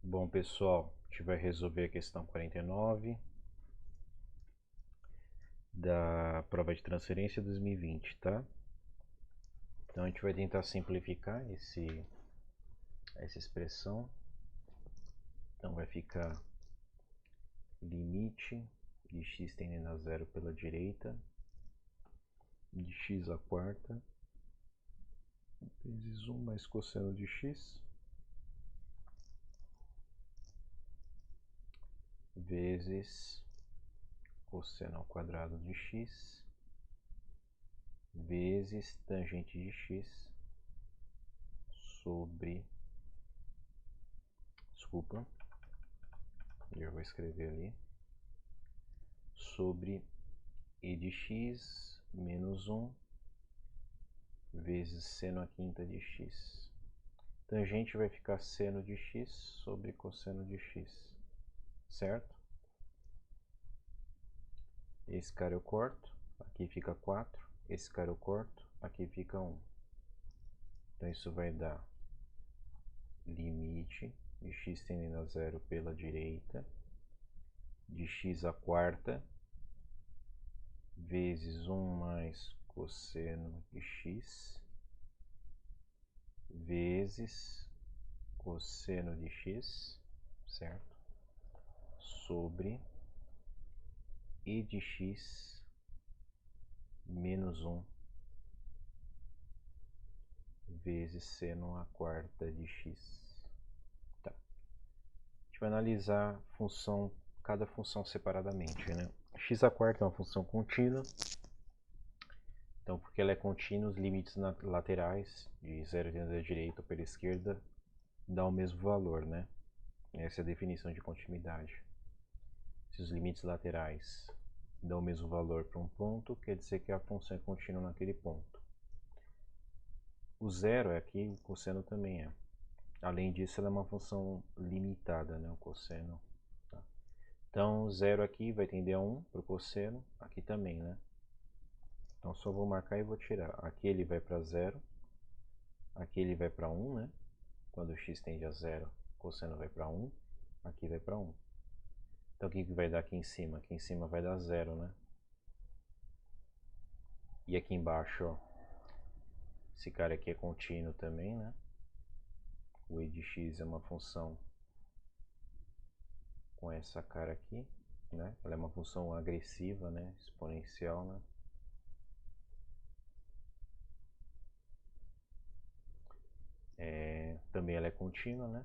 Bom, pessoal, a gente vai resolver a questão 49 da prova de transferência 2020, tá? Então a gente vai tentar simplificar essa expressão. Então vai ficar limite de x tendendo a zero pela direita de x à quarta vezes 1 mais cosseno de x vezes cosseno ao quadrado de x vezes tangente de x sobre, desculpa, eu vou escrever ali, sobre e de x menos 1 vezes seno a quinta de x. Tangente vai ficar seno de x sobre cosseno de x, certo? Esse cara eu corto, aqui fica 4, esse cara eu corto, aqui fica 1. Então isso vai dar limite de x tendendo a zero pela direita de x à quarta vezes 1 mais cosseno de x vezes cosseno de x, certo? Sobre e de x menos 1 vezes seno a quarta de x. Tá. A gente vai analisar cada função separadamente, né? X à quarta é uma função contínua. Então, porque ela é contínua, os limites laterais de 0 pela direita ou pela esquerda dão o mesmo valor, né? Essa é a definição de continuidade. Se os limites laterais dão o mesmo valor para um ponto, quer dizer que a função é contínua naquele ponto. O zero é aqui, o cosseno também é. Além disso, ela é uma função limitada, né? O cosseno. Tá? Então, zero aqui vai tender a 1 para o cosseno, aqui também, né? Então, só vou marcar e vou tirar. Aqui ele vai para 0, aqui ele vai para 1, né? Quando o x tende a 0, o cosseno vai para 1, aqui vai para 1. Então, o que vai dar aqui em cima? Aqui em cima vai dar 0, né? E aqui embaixo, ó, esse cara aqui é contínuo também, né? O e de x é uma função com essa cara aqui, né? Ela é uma função agressiva, né? Exponencial, né? Também ela é contínua, né?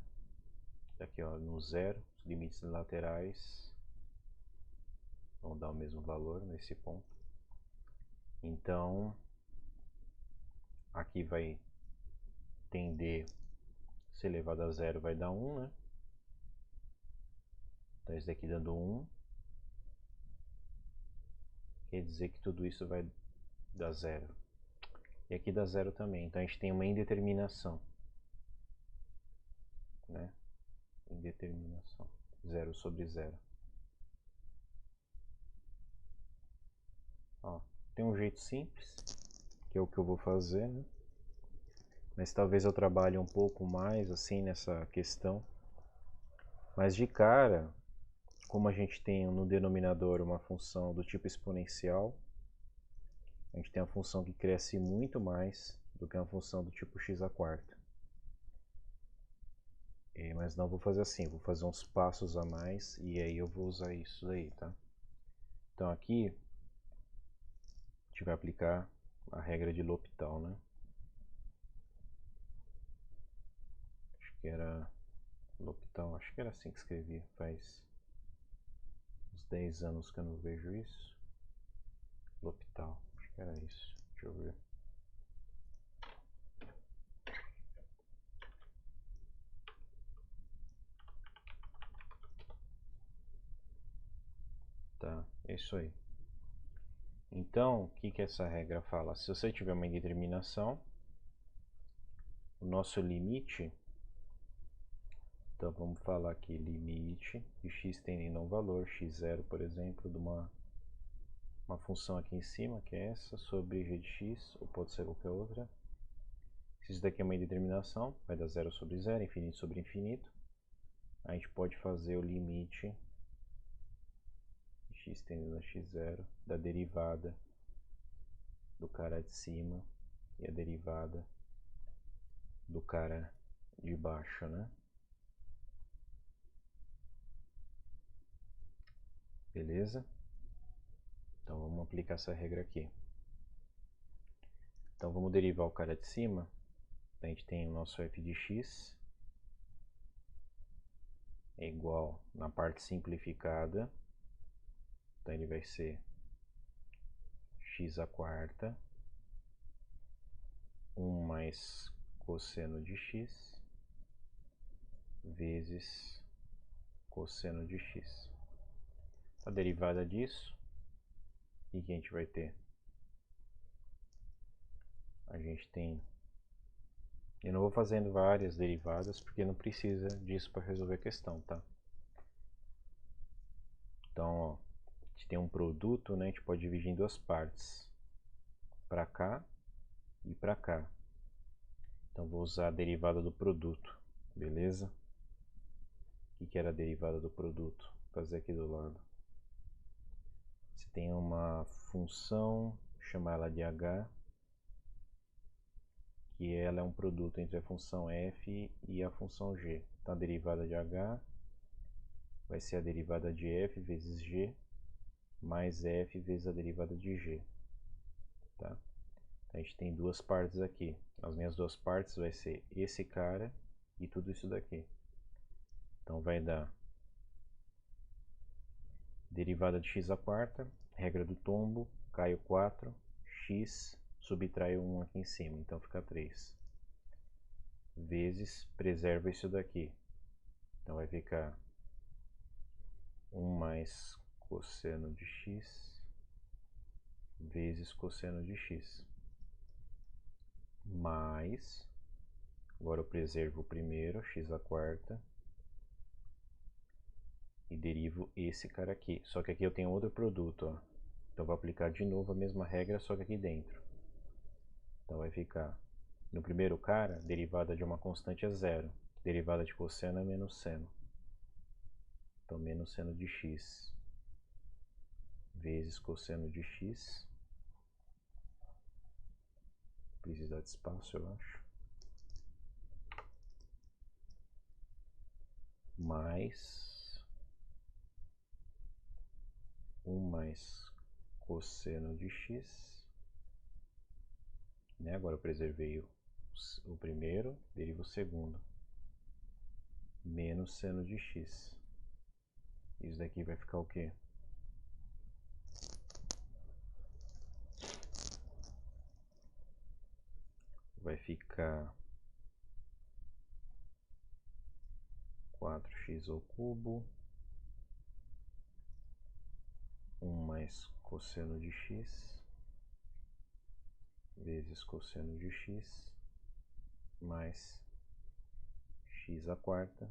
Aqui, ó, no zero, os limites laterais vão dar o mesmo valor nesse ponto. Então, aqui vai tender, se elevado a zero vai dar 1, né? Então, esse daqui dando 1, quer dizer que tudo isso vai dar 0. E aqui dá 0 também. Então, a gente tem uma indeterminação, né? Indeterminação. 0 sobre 0. Ó, tem um jeito simples, que é o que eu vou fazer, né? Mas talvez eu trabalhe um pouco mais assim nessa questão. Mas de cara, como a gente tem no denominador uma função do tipo exponencial, a gente tem uma função que cresce muito mais do que uma função do tipo x à quarta. Mas não vou fazer assim, vou fazer uns passos a mais e aí eu vou usar isso daí, tá? Então aqui a gente vai aplicar a regra de L'Hopital, né? Acho que era L'Hopital, acho que era assim que escrevia, faz uns 10 anos que eu não vejo isso. L'Hopital, acho que era isso, deixa eu ver. Tá, é isso aí. Então, o que essa regra fala? Se você tiver uma indeterminação, o nosso limite, então vamos falar aqui, limite de x tendendo a um valor, x0, por exemplo, de uma função aqui em cima, que é essa, sobre g de x, ou pode ser qualquer outra. Se isso daqui é uma indeterminação, vai dar 0 sobre 0, infinito sobre infinito. a gente pode fazer o limite de x tendendo a x0 da derivada do cara de cima e a derivada do cara de baixo, né? Beleza? Então vamos aplicar essa regra aqui. Então vamos derivar o cara de cima. A gente tem o nosso f de x é igual na parte simplificada. Então ele vai ser x à quarta 1 mais cosseno de x vezes cosseno de x. A derivada disso, o que a gente vai ter? A gente tem... Eu não vou fazendo várias derivadas, porque não precisa disso para resolver a questão, tá? Então, ó, a gente tem um produto, né? A gente pode dividir em duas partes. Para cá e para cá. Então, vou usar a derivada do produto, beleza? O que era a derivada do produto? Vou fazer aqui do lado. Você tem uma função, chamar ela de h, que ela é um produto entre a função f e a função g. Então a derivada de h vai ser a derivada de f vezes g mais f vezes a derivada de g. Tá? Então, a gente tem duas partes aqui. As minhas duas partes vai ser esse cara e tudo isso daqui. Então vai dar derivada de x à quarta, regra do tombo, cai o 4, x, subtrai o 1 aqui em cima, então fica 3. Vezes, preserva isso daqui. Então vai ficar 1 mais cosseno de x vezes cosseno de x. Mais, agora eu preservo o primeiro, x à quarta, e derivo esse cara aqui. Só que aqui eu tenho outro produto, ó. Então vou aplicar de novo a mesma regra, só que aqui dentro. Então vai ficar, no primeiro cara, derivada de uma constante é zero. Derivada de cosseno é menos seno. Então menos seno de x vezes cosseno de x. Precisar de espaço, eu acho. Mais 1 mais cosseno de x. Né? Agora eu preservei o primeiro, derivo o segundo. Menos seno de x. Isso daqui vai ficar o quê? Vai ficar 4x ao cubo, 1 mais cosseno de x, vezes cosseno de x, mais x à quarta.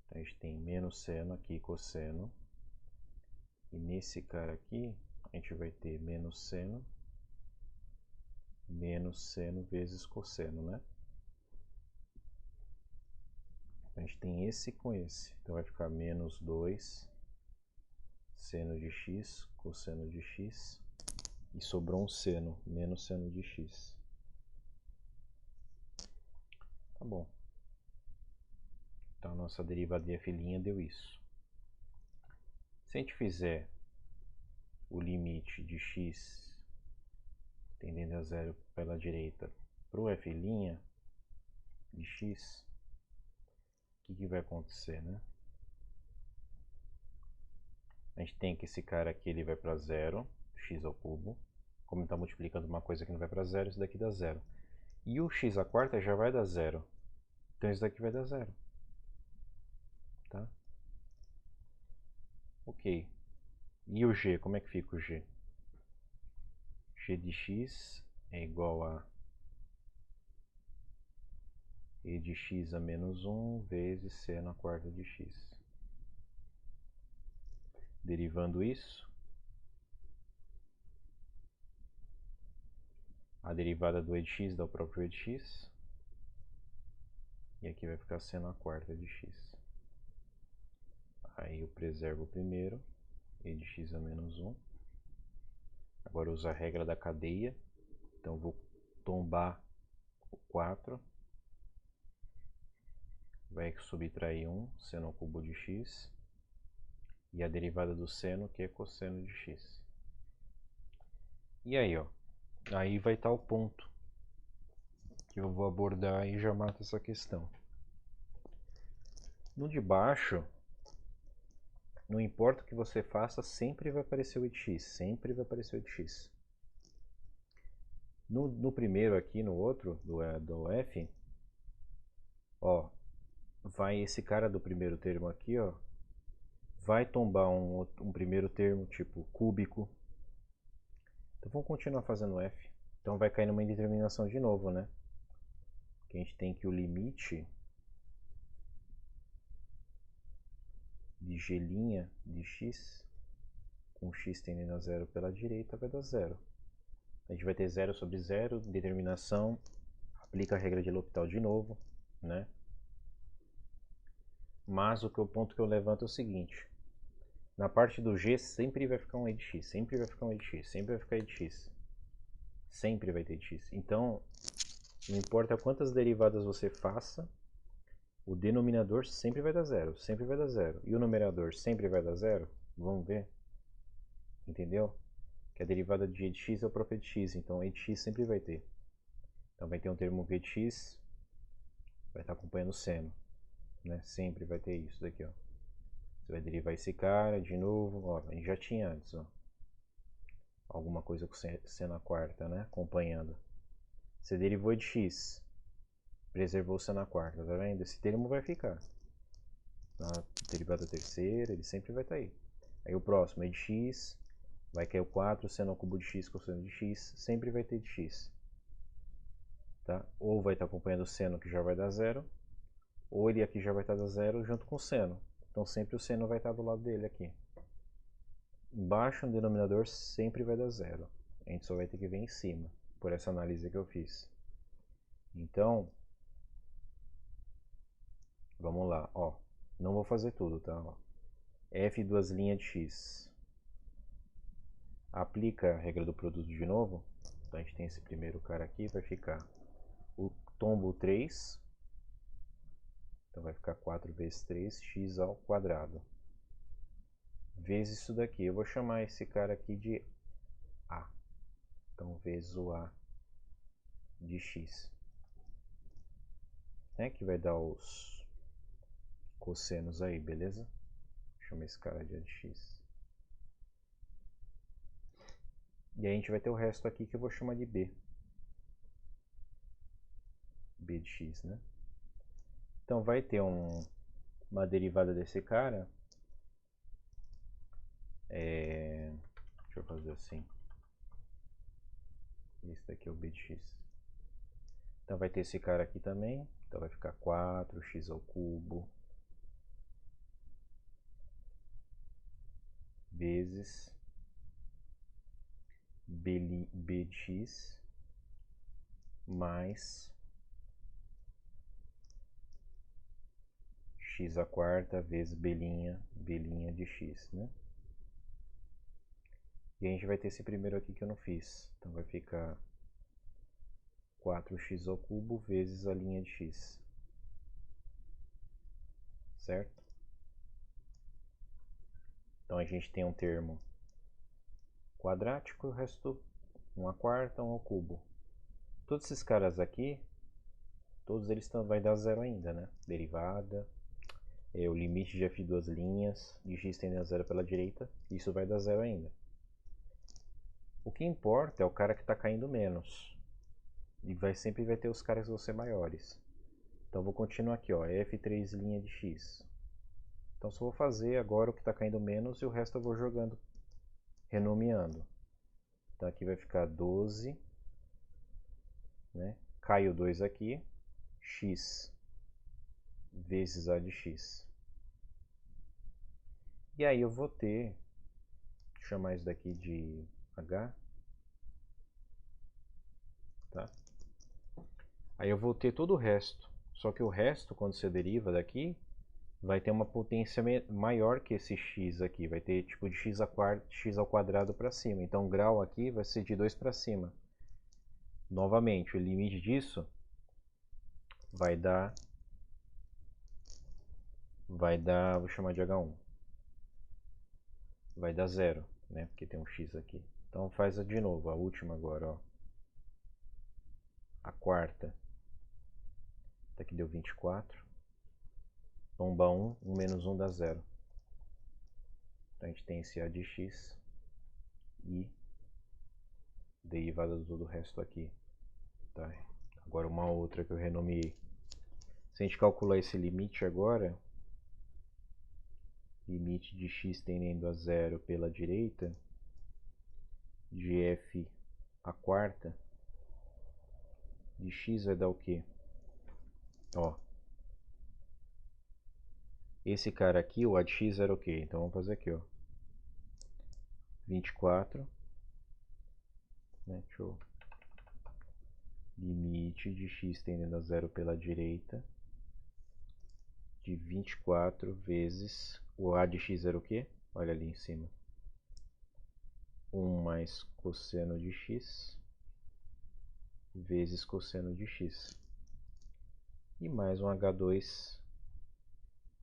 Então a gente tem menos seno aqui, cosseno. E nesse cara aqui, a gente vai ter menos seno vezes cosseno, né? A gente tem esse com esse. Então vai ficar menos 2 seno de x, cosseno de x. E sobrou um seno, menos seno de x. Tá bom. Então a nossa derivada de f' deu isso. Se a gente fizer o limite de x tendendo a zero pela direita para o f' de x, o que vai acontecer, né? A gente tem que esse cara aqui ele vai para zero, x ao cubo. Como está multiplicando uma coisa que não vai para zero, isso daqui dá zero. E o x à quarta já vai dar zero. Então isso daqui vai dar zero. Tá? Ok. E o g, como é que fica o g? G de x é igual a e de x a menos 1 vezes seno à quarta de x. Derivando isso, a derivada do e de x dá o próprio e de x. E aqui vai ficar seno a quarta de x. Aí eu preservo o primeiro, e de x a menos 1. Agora eu uso a regra da cadeia. Então eu vou tombar o 4. Vai subtrair 1, seno ao cubo de x. E a derivada do seno, que é cosseno de x. E aí, ó. Aí vai estar o ponto que eu vou abordar e já mato essa questão. No de baixo, não importa o que você faça, sempre vai aparecer o x. Sempre vai aparecer o x. No primeiro aqui, no outro, do f, ó, vai esse cara do primeiro termo aqui, ó, vai tombar um primeiro termo, tipo cúbico. Então vamos continuar fazendo f. Então vai cair numa indeterminação de novo, né? Que a gente tem que o limite de g' de x, com x tendendo a zero pela direita, vai dar zero. A gente vai ter 0 sobre 0, determinação, aplica a regra de L'Hopital de novo, né? Mas o ponto que eu levanto é o seguinte: na parte do g sempre vai ficar um e de x, sempre vai ficar um e de x, sempre vai ficar e de x. Sempre vai ter de x. Então, não importa quantas derivadas você faça, o denominador sempre vai dar zero, sempre vai dar zero. E o numerador sempre vai dar zero? Vamos ver. Entendeu? Que a derivada de g de x é o próprio e de x, então e de x sempre vai ter. Então vai ter um termo v de x, vai estar acompanhando o seno, né? Sempre vai ter isso daqui, ó. Você vai derivar esse cara de novo, ó, a gente já tinha antes, ó. Alguma coisa com seno a quarta, né? Acompanhando. Você derivou de x, preservou o seno a quarta, tá vendo? Esse termo vai ficar. Na derivada terceira, ele sempre vai estar aí. Aí o próximo é de x, vai cair o 4, seno ao cubo de x, cosseno de x, sempre vai ter de x. Tá? Ou vai estar acompanhando o seno, que já vai dar zero, ou ele aqui já vai estar dando zero junto com o seno. Então sempre o seno vai estar do lado dele aqui. Embaixo no denominador sempre vai dar zero. A gente só vai ter que ver em cima, por essa análise que eu fiz. Então, vamos lá, ó. Não vou fazer tudo, tá? Ó. F duas linhas de x. Aplica a regra do produto de novo. Então a gente tem esse primeiro cara aqui, vai ficar o tombo 3. Então vai ficar 4 vezes 3, x ao quadrado. Vezes isso daqui. Eu vou chamar esse cara aqui de A. Então vezes o A de x. É que vai dar os cossenos aí, beleza? Chama esse cara de A de x. E aí a gente vai ter o resto aqui que eu vou chamar de B. B de x, né? Então vai ter uma derivada desse cara. Deixa eu fazer assim. Esse daqui é o B de x. Então vai ter esse cara aqui também. Então vai ficar 4x ao cubo vezes B de x mais x à quarta vezes B' de x, né? E a gente vai ter esse primeiro aqui que eu não fiz. Então vai ficar 4x ao cubo vezes a linha de x. Certo? Então a gente tem um termo quadrático e o resto 1 à quarta, 1 ao cubo. Todos esses caras aqui, todos eles vai dar zero ainda, né? Derivada, o limite de f duas linhas, de x tendendo a zero pela direita, isso vai dar zero ainda. O que importa é o cara que está caindo menos. E sempre vai ter os caras que vão ser maiores. Então vou continuar aqui, ó, f3' de x. Então só vou fazer agora o que está caindo menos e o resto eu vou jogando, renomeando. Então aqui vai ficar 12, né? Cai o 2 aqui, x vezes a de x. E aí eu vou ter, chamar isso daqui de h, tá? Aí eu vou ter todo o resto, Só que o resto, quando você deriva daqui, vai ter uma potência maior que esse x aqui. Vai ter tipo de x ao quadrado para cima. Então o grau aqui vai ser de 2 para cima. Novamente, o limite disso vai dar, vou chamar de H1. Vai dar 0, né? Porque tem um x aqui. Então faz de novo, a última agora, ó. A quarta. Daqui deu 24. Tomba 1, 1 menos 1 dá 0. Então a gente tem esse A de x e derivada do todo o resto aqui. Tá? Agora uma outra que eu renomeei. Se a gente calcular esse limite agora, limite de x tendendo a 0 pela direita, de f a quarta, de x vai dar o quê? Ó, esse cara aqui, o A de x era o quê? Então vamos fazer aqui, ó. 24, né? Deixa eu... Limite de x tendendo a 0 pela direita, de 24 vezes o A de x era o quê? Olha ali em cima. 1 mais cosseno de x vezes cosseno de x. E mais um H2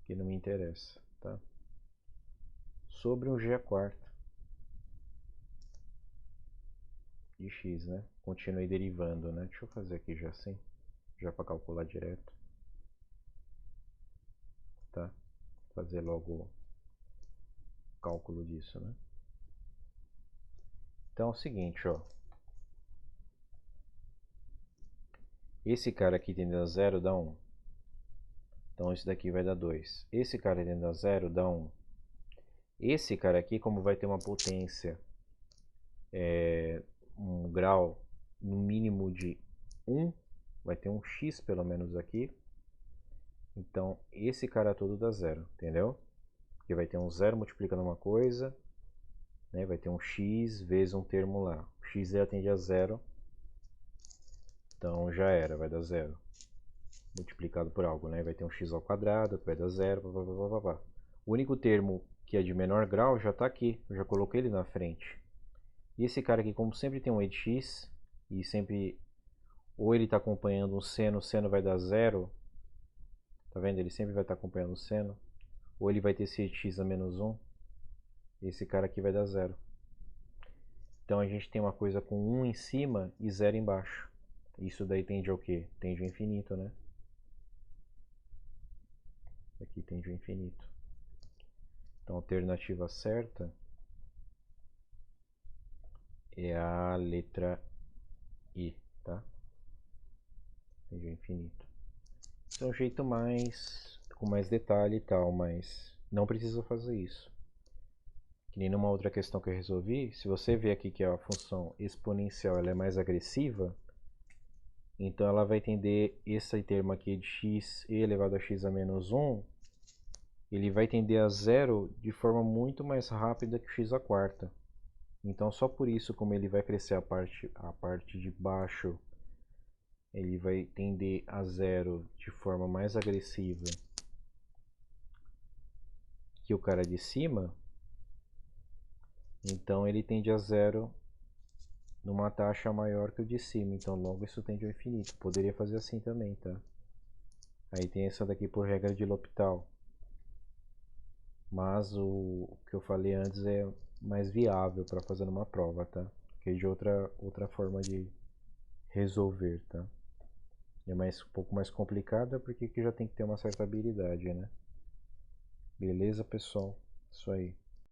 que não me interessa, tá? Sobre um G a quarta de x, né? Continuei derivando, né? Deixa eu fazer aqui já assim, já para calcular direto. Tá? Fazer logo o cálculo disso, né? Então é o seguinte, ó. Esse cara aqui tendendo a 0 dá 1. Então esse daqui vai dar 2. Esse cara tendendo a 0 dá 1. Esse cara aqui, como vai ter uma potência, um grau no mínimo de 1, vai ter um x pelo menos aqui. Então esse cara todo dá 0, entendeu? Porque vai ter um 0 multiplicando uma coisa, né? Vai ter um x vezes um termo lá. O x tende a 0, então já era, vai dar 0. Multiplicado por algo, né? Vai ter um x ao quadrado, que vai dar 0, blá, blá, blá, blá. O único termo que é de menor grau já está aqui, eu já coloquei ele na frente. E esse cara aqui, como sempre tem um e de x, e sempre, ou ele está acompanhando um seno, o seno vai dar 0, tá vendo? Ele sempre vai estar acompanhando o seno, ou ele vai ter esse e de x a menos 1, esse cara aqui vai dar 0. Então a gente tem uma coisa com 1 em cima e 0 embaixo. Isso daí tende ao quê? Tende ao infinito, né? Aqui tende ao infinito. Então a alternativa certa é a letra I, tá? Tende ao infinito. Esse é um jeito com mais detalhe e tal, mas não precisa fazer isso. Que nem numa outra questão que eu resolvi, se você ver aqui que a função exponencial ela é mais agressiva, então ela vai tender esse termo aqui de x e elevado a x a menos 1, ele vai tender a 0 de forma muito mais rápida que o x à quarta. Então só por isso, como ele vai crescer a parte de baixo, ele vai tender a 0 de forma mais agressiva que o cara de cima, então ele tende a 0 numa taxa maior que o de cima, então logo isso tende ao infinito. Poderia fazer assim também, tá? Aí tem essa daqui por regra de L'Hopital. Mas o que eu falei antes é mais viável para fazer numa prova, tá? Que é de outra forma de resolver, tá? É um pouco mais complicada porque aqui já tem que ter uma certa habilidade, né? Beleza, pessoal? Isso aí.